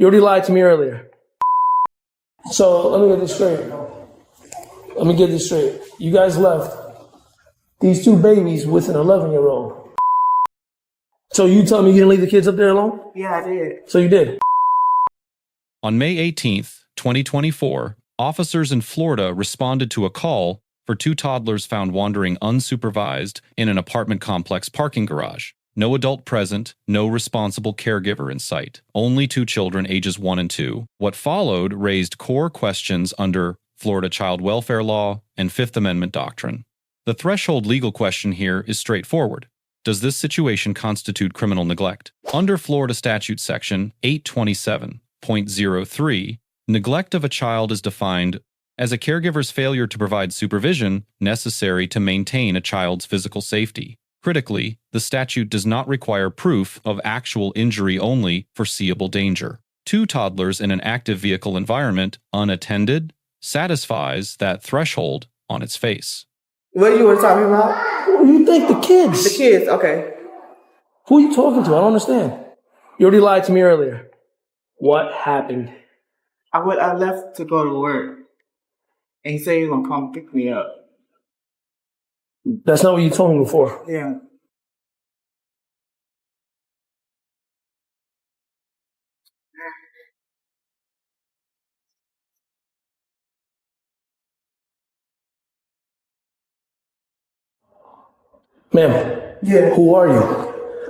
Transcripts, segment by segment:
You already lied to me earlier. So let me get this straight. You guys left these two babies with an 11-year-old. So you tell me you didn't leave the kids up there alone? Yeah, I did. So you did? On May 18th, 2024, officers in Florida responded to a call for two toddlers found wandering unsupervised in an apartment complex parking garage. No adult present, no responsible caregiver in sight. Only two children ages 1 and 2. What followed raised core questions under Florida child welfare law and Fifth Amendment doctrine. The threshold legal question here is straightforward. Does this situation constitute criminal neglect? Under Florida Statute section 827.03, neglect of a child is defined as a caregiver's failure to provide supervision necessary to maintain a child's physical safety. Critically, the statute does not require proof of actual injury, only foreseeable danger. Two toddlers in an active vehicle environment, unattended, satisfies that threshold on its face. What you were talking about? Who do you think? The kids. The kids, okay. Who are you talking to? I don't understand. You already lied to me earlier. What happened? I left to go to work. And he said he was going to come pick me up. That's not what you told me before. Yeah. Ma'am. Yeah. Who are you?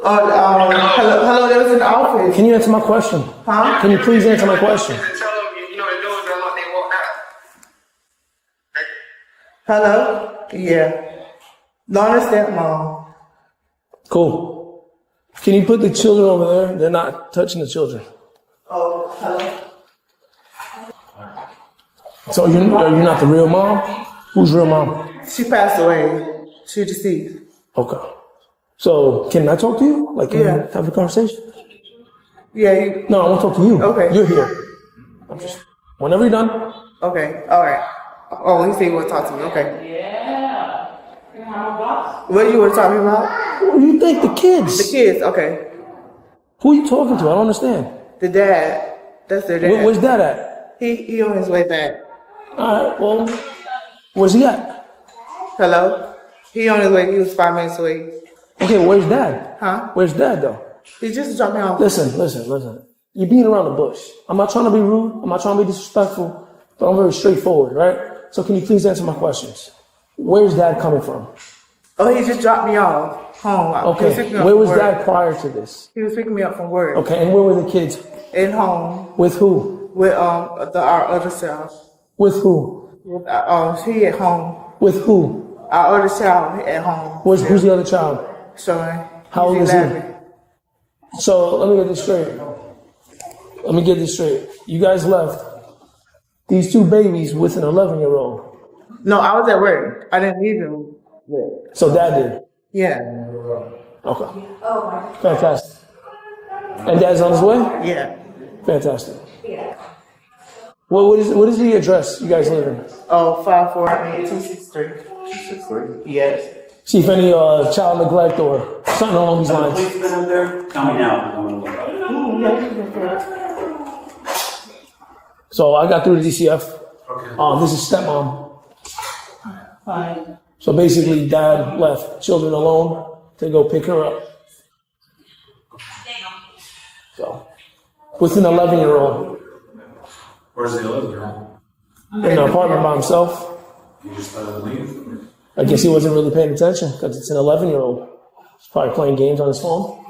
Hello, there was an office. Can you answer my question? Huh? Can you please answer my question? Hello? Yeah. Not a stepmom. Cool. Can you put the children over there? They're not touching the children. Oh, hello? So are you not the real mom? Who's real mom? She passed away. She deceased. Okay. So can I talk to you? Like, can Yeah. we have a conversation? Yeah, No, I want to talk to you. Okay. You're here. Whenever you're done. okay, all right. Oh, he said he would talk to me, okay. What you were talking about? Who do you think? The kids. The kids, okay. Who are you talking to? I don't understand. The dad. That's their dad. Where's Dad at? He on his way back. All right, well, where's he at? Hello? He on his way. He was 5 minutes away. Okay, where's Dad? Huh? Where's Dad, though? He just dropped me off. Listen. You're beating around the bush. I'm not trying to be rude. I'm not trying to be disrespectful, but I'm very straightforward, right? So can you please answer my questions? Where's Dad coming from? Oh, he just dropped me off home. Okay, where was Dad prior to this? He was picking me up from work. Okay, and where were the kids? At home. With who? With our other child. With who? With, she at home. With who? Our other child at home. Who's the other child? Sean. How old is 11. he? So let me get this straight. You guys left these two babies with an 11-year-old. No, I was at work. I didn't need them. So Dad did? Yeah. Okay. Fantastic. And Dad's on his way? Yeah. Fantastic. What is the address you guys live in? Oh, 54263. 263? Yes. See if any child neglect or something along these lines. Tell me now. So I got through the DCF. This is Stepmom. Fine. So basically, Dad left children alone to go pick her up. So, with an 11-year-old. Where's the 11-year-old? In an apartment by himself. You just let him leave? I guess he wasn't really paying attention because it's an 11-year-old. He's probably playing games on his phone.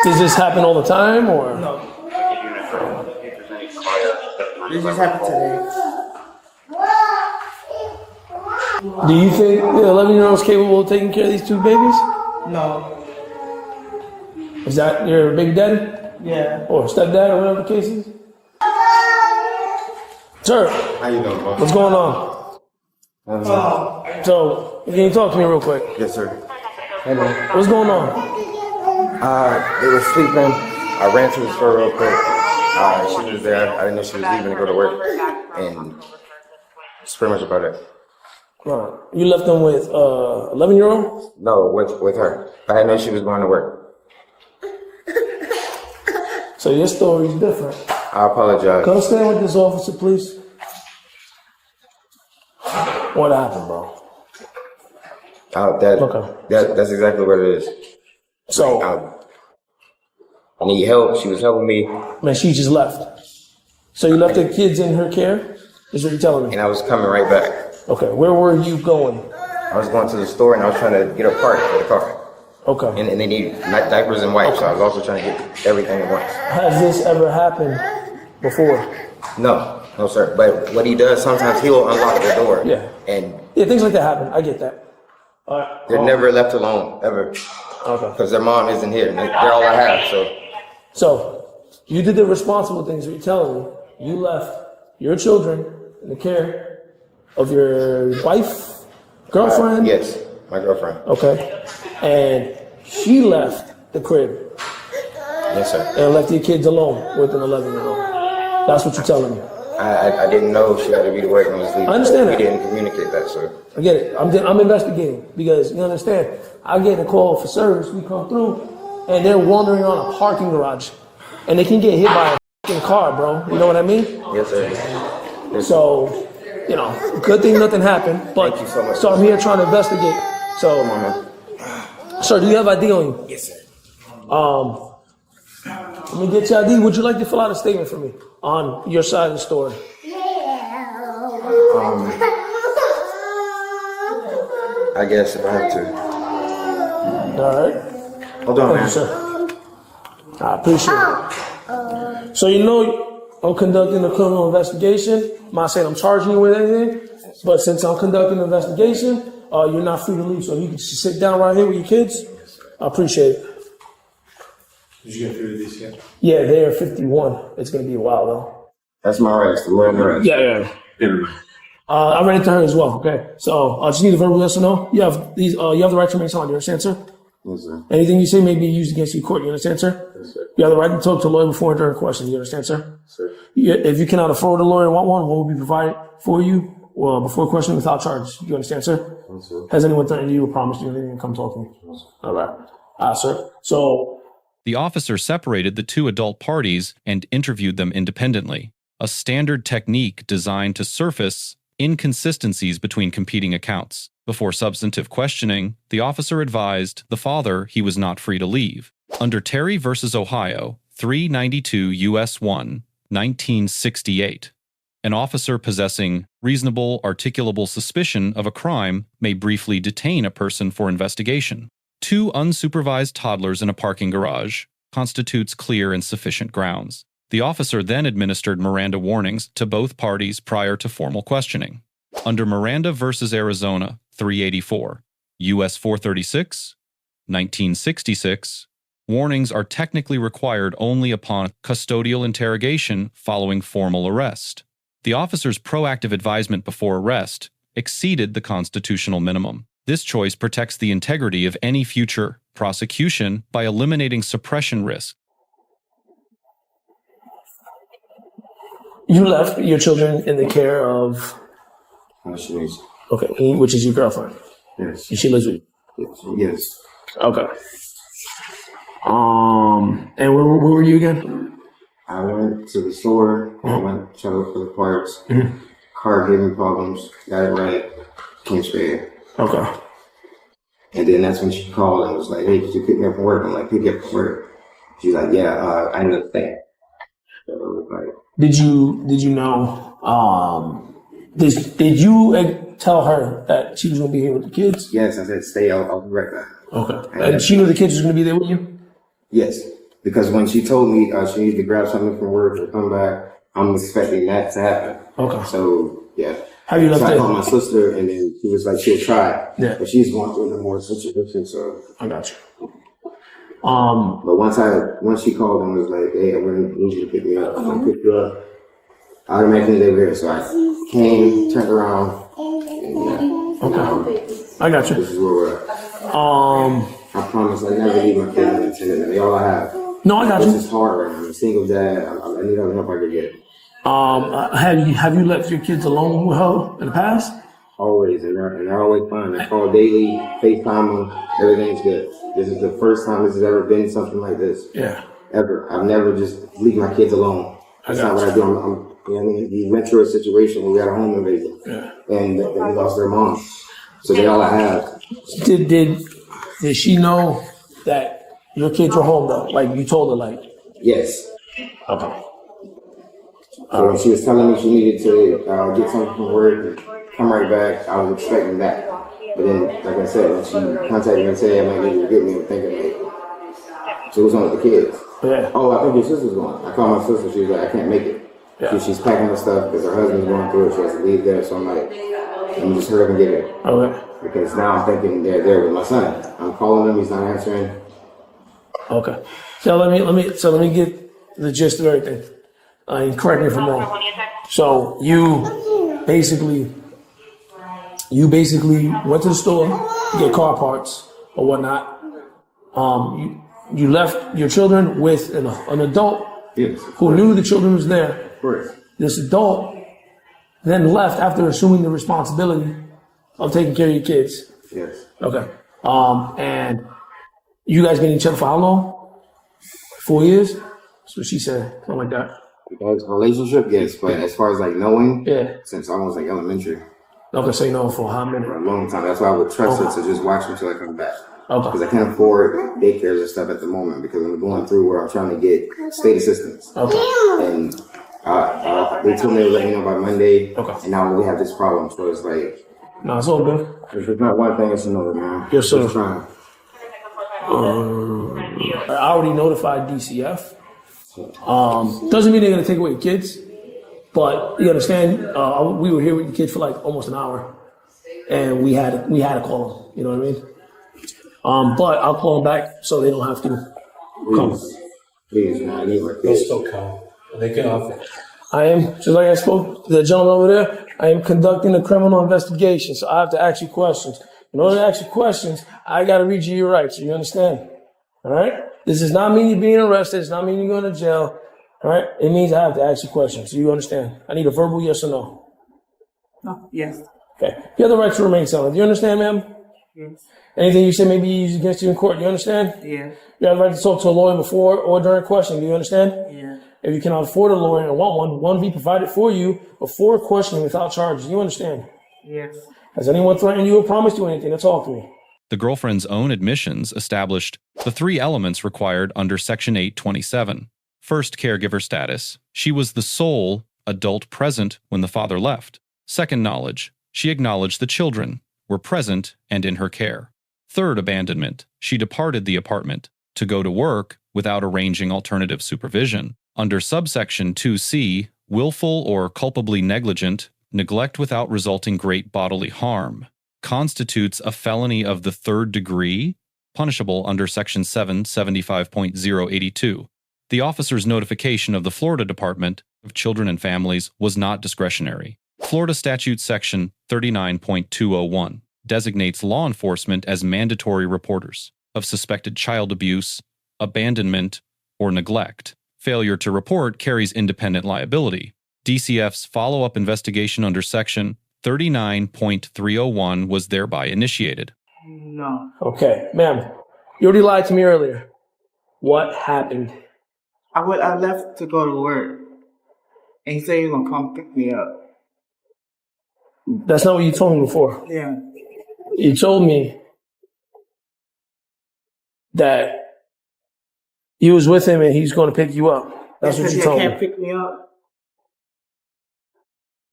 Does this happen all the time, or? No. This just happened today. Do you think the 11-year-old is capable of taking care of these two babies? No. Is that your baby daddy? Yeah. Or stepdad, or whatever the case is? Sir. How you doing, boss? What's going on? So, can you talk to me real quick? Yes, sir. Hey, man. What's going on? They were sleeping. I ran to the store real quick. She was there. I didn't know she was leaving to go to work. And that's pretty much about it. Right. You left them with 11-year-old? No, with her. I didn't know she was going to work. So your story is different. I apologize. Come stand with this officer, please. What happened, bro? That's exactly what it is. So, I need help. She was helping me, man, she just left. So you left the kids in her care? Is what you're telling me? and I was coming right back. Okay, where were you going? I was going to the store, and I was trying to get a part for the car. Okay. And they need diapers and wipes, so I was also trying to get everything at once. Has this ever happened before? No, sir. But what he does, sometimes he'll unlock the door. Yeah. And Yeah, things like that happen. I get that. All right. they're never left alone, ever. Okay. Because their mom isn't here. They're all I have, so. So, you did the responsible things you're telling me. You left your children in the care of your wife, girlfriend? Yes, my girlfriend. Okay. And she left the crib Yes, sir. and left your kids alone with an 11-year-old. That's what you're telling me. I didn't know she had to be to work and was leaving. I understand that. We didn't communicate that, sir. I get it. I'm investigating because you understand. I get a call for service. We come through and they're wandering on a parking garage and they can get hit by a fucking car, bro. You know what I mean? Yes, sir. So, you know, good thing nothing happened. But Thank you so much. So I'm here trying to investigate. So, sir, do you have ID on you? Yes, sir. Let me get your ID. Would you like to fill out a statement for me on your side of the story? I guess if I have to. All right. Hold on, Thank you, man. sir. I appreciate it. So you know I'm conducting a criminal investigation. I'm not saying I'm charging you with anything, but since I'm conducting an investigation, you're not free to leave. So you can just sit down right here with your kids. I appreciate it. Did you get through these yet? Yeah, they're 51. It's gonna be a while though. That's my rights. The Lord knows. Yeah. Never mind. I ran into her as well. Okay, so I just need a verbal yes or no. You have these. You have the right to remain silent. You understand, sir? Yes, sir. Anything you say may be used against you in court. You understand, sir? Yes, sir. You have the right to talk to a lawyer before and during questions. You understand, sir? Sir. If you cannot afford a lawyer and want one will be provided for you before questioning without charge. You understand, sir? Yes, sir. Has anyone threatened you or promised you anything and come talk to me? All right. Sir. So, The officer separated the two adult parties and interviewed them independently, a standard technique designed to surface inconsistencies between competing accounts. Before substantive questioning, the officer advised the father he was not free to leave. Under Terry v. Ohio, 392 U.S. 1, 1968, an officer possessing reasonable articulable suspicion of a crime may briefly detain a person for investigation. Two unsupervised toddlers in a parking garage constitutes clear and sufficient grounds. The officer then administered Miranda warnings to both parties prior to formal questioning. Under Miranda v. Arizona, 384, U.S. 436, 1966, warnings are technically required only upon custodial interrogation following formal arrest. The officer's proactive advisement before arrest exceeded the constitutional minimum. This choice protects the integrity of any future prosecution by eliminating suppression risk. you left your children in the care of, She needs. okay, which is your girlfriend. Yes. And she lives with you. Yes. Okay. And where were you again? I went to the store. I went to look for the parts. Car gave me problems. Got it right. Came straight here. Okay. And then that's when she called and was like, "Hey, could you pick me up from work?" I'm like, "Pick you up from work?" She's like, "Yeah, I ended up staying." So it was like, Did you know? Did you tell her that she was gonna be here with the kids? yes, I said, "Stay. I'll be right back." Okay. And she knew the kids was gonna be there with you. Yes, because when she told me she needed to grab something from work and come back, I'm expecting that to happen. Okay. So yeah. Have you So left I it? called my sister, and then she was like, she'll try. Yeah. But she's going through the more situation, so. I got you. But once she called and was like, "Hey, I'm gonna need you to pick me up," so I picked her up. Automatically they were here, so I came, turned around, and Okay. I got you. this is where we're at. I promise I never leave my kids unattended. They all I have. No, I got This you. is hard right now. I'm a single dad. I need all the help I can get. Have you left your kids alone with her in the past? Always, and they're always fine. I call daily, FaceTime them, everything's good. This is the first time this has ever been something like this. Yeah. ever. I've never just leave my kids alone. That's not what I do. I'm you know what I mean? We went through a situation where we had a home invasion, and they lost their mom. So they all I have. Did she know that your kids were home though? Like you told her, like. Yes. Okay. So when she was telling me she needed to get something from work and come right back, I was expecting that. But then, like I said, when she contacted me and said, I might need you to get me, I'm thinking, like, so what's on with the kids? Yeah. Oh, I think your sister's going. I called my sister, she was like, I can't make it. Yeah. She's packing her stuff because her husband's going through it, she has to leave there. So I'm like, let me just hurry up and get her. Okay. Because now I'm thinking they're there with my son. I'm calling him, he's not answering. Okay. So let me get the gist of everything. And correct me if I'm wrong. So you basically went to the store to get car parts or whatnot. You left your children with an adult who knew the children was there. Correct. This adult then left after assuming the responsibility of taking care of your kids. Yes. Okay. And you guys been each other for how long? 4 years? That's what she said. Something like that. Relationship, yes, but as far as like knowing, Yeah. since almost like elementary, Okay, so you know for how many? for a long time. That's why I would trust her to just watch until I come back. Okay. Because I can't afford daycares and stuff at the moment because I'm going through where I'm trying to get state assistance. Okay. And they told me to let me know by Monday. Okay. And now we have this problem, so it's like, No, it's all good. if it's not one thing, it's another, man. Yes, sir. Just trying. I already notified DCF. Doesn't mean they're gonna take away your kids, but you understand. We were here with the kids for like almost an hour, and we had to call them. You know what I mean? But I'll call them back so they don't have to come. Please, man. I need my They'll kids. still come. They can offer. I am, just like I spoke to the gentleman over there, I am conducting a criminal investigation, so I have to ask you questions. In order to ask you questions, I gotta read you your rights. You understand? All right? This does not mean you're being arrested. It does not mean you're going to jail. All right? It means I have to ask you questions. Do you understand? I need a verbal yes or no. No, yes. Okay. You have the right to remain silent. Do you understand, ma'am? Yes. Anything you say may be used against you in court. Do you understand? Yes. You have the right to talk to a lawyer before or during questioning. Do you understand? Yeah. If you cannot afford a lawyer and want one be provided for you before questioning without charges. Do you understand? Yes. Has anyone threatened you or promised you anything to talk to me? The girlfriend's own admissions established the 3 elements required under Section 827. First, caregiver status. She was the sole adult present when the father left. Second, knowledge. She acknowledged the children were present and in her care. Third, abandonment. She departed the apartment to go to work without arranging alternative supervision. Under subsection 2C, willful or culpably negligent, neglect without resulting great bodily harm, constitutes a felony of the 3rd degree, punishable under Section 775.082. The officer's notification of the Florida Department of Children and Families was not discretionary. Florida Statute Section 39.201 designates law enforcement as mandatory reporters of suspected child abuse, abandonment, or neglect. Failure to report carries independent liability. DCF's follow-up investigation under Section 39.301 was thereby initiated. No. Okay. Ma'am, you already lied to me earlier. What happened? I left to go to work. And he said he was gonna come pick me up. That's not what you told me before. Yeah. You told me that you was with him and he's going to pick you up. That's what you told can't me. pick me up.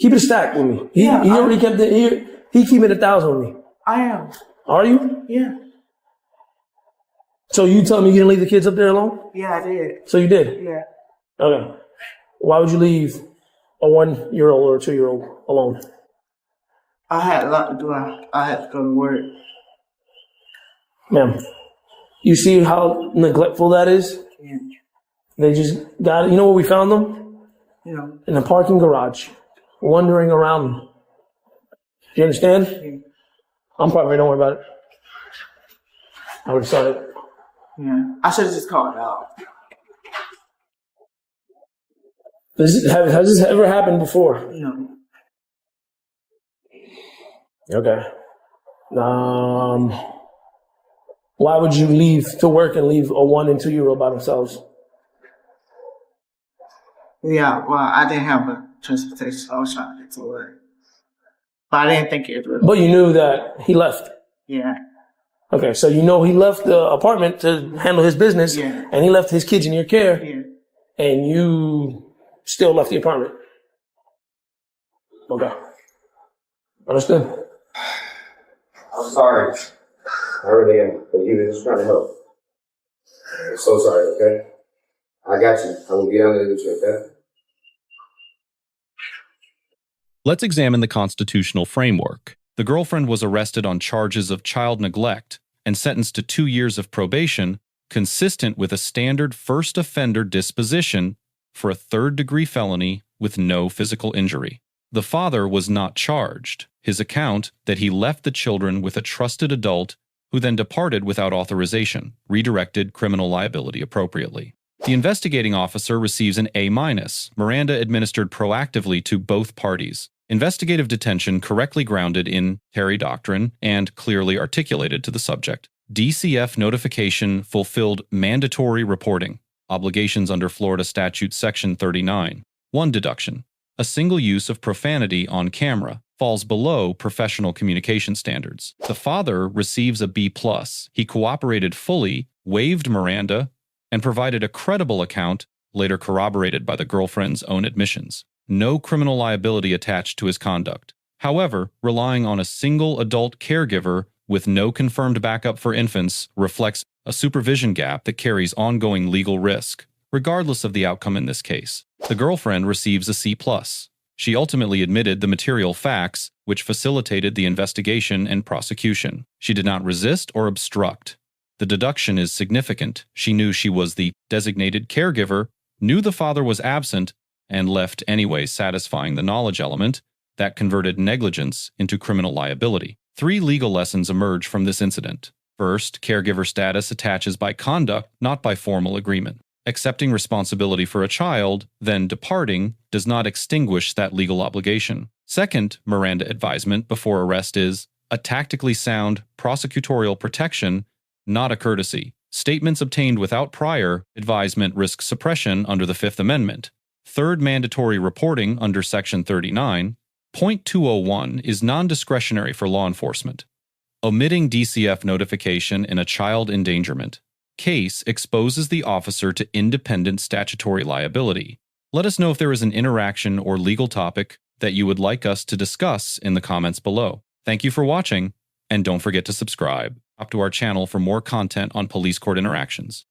Keep it stacked with me. He already kept it. He keeping 1,000 with me. I am. Are you? Yeah. So you tell me you didn't leave the kids up there alone? Yeah, I did. So you did? Yeah. Okay. Why would you leave a 1-year-old or a 2-year-old alone? I had a lot to do. I had to go to work. Ma'am, you see how neglectful that is? Yeah. They just got it. You know where we found them? You know. In a parking garage, wandering around. Do you understand? Yeah. I'm probably don't worry about it. I would have saw it. Yeah. I should have just called out. Has this ever happened before? No. Okay. Why would you leave to work and leave a 1 and 2-year-old by themselves? Yeah, well, I didn't have a transportation, so I was trying to get to work. But I didn't think it would. But you knew that he left. Yeah. Okay, so you know he left the apartment to handle his business, Yeah. and he left his kids in your care, Yeah. and you still left the apartment. Okay. Understood? I'm sorry. I really am. But he was just trying to help. I'm so sorry, okay? I got you. I will get on with you, okay? Let's examine the constitutional framework. The girlfriend was arrested on charges of child neglect and sentenced to 2 years of probation, consistent with a standard first offender disposition for a third-degree felony with no physical injury. The father was not charged. His account that he left the children with a trusted adult who then departed without authorization, redirected criminal liability appropriately. The investigating officer receives an A-. Miranda administered proactively to both parties. Investigative detention correctly grounded in Terry doctrine and clearly articulated to the subject. DCF notification fulfilled mandatory reporting obligations under Florida Statute Section 39. 1 deduction. A single use of profanity on camera falls below professional communication standards. The father receives a B+. He cooperated fully, waived Miranda, and provided a credible account, later corroborated by the girlfriend's own admissions. No criminal liability attached to his conduct. However, relying on a single adult caregiver with no confirmed backup for infants reflects a supervision gap that carries ongoing legal risk, regardless of the outcome in this case. The girlfriend receives a C+. She ultimately admitted the material facts, which facilitated the investigation and prosecution. She did not resist or obstruct. The deduction is significant. She knew she was the designated caregiver, knew the father was absent, and left anyway, satisfying the knowledge element that converted negligence into criminal liability. 3 legal lessons emerge from this incident. First, caregiver status attaches by conduct, not by formal agreement. Accepting responsibility for a child, then departing, does not extinguish that legal obligation. Second, Miranda advisement before arrest is a tactically sound prosecutorial protection, not a courtesy. Statements obtained without prior advisement risk suppression under the Fifth Amendment. Third, mandatory reporting under Section 39. Point 201 is non-discretionary for law enforcement. Omitting DCF notification in a child endangerment case exposes the officer to independent statutory liability. Let us know if there is an interaction or legal topic that you would like us to discuss in the comments below. Thank you for watching, and don't forget to subscribe up to our channel for more content on police court interactions.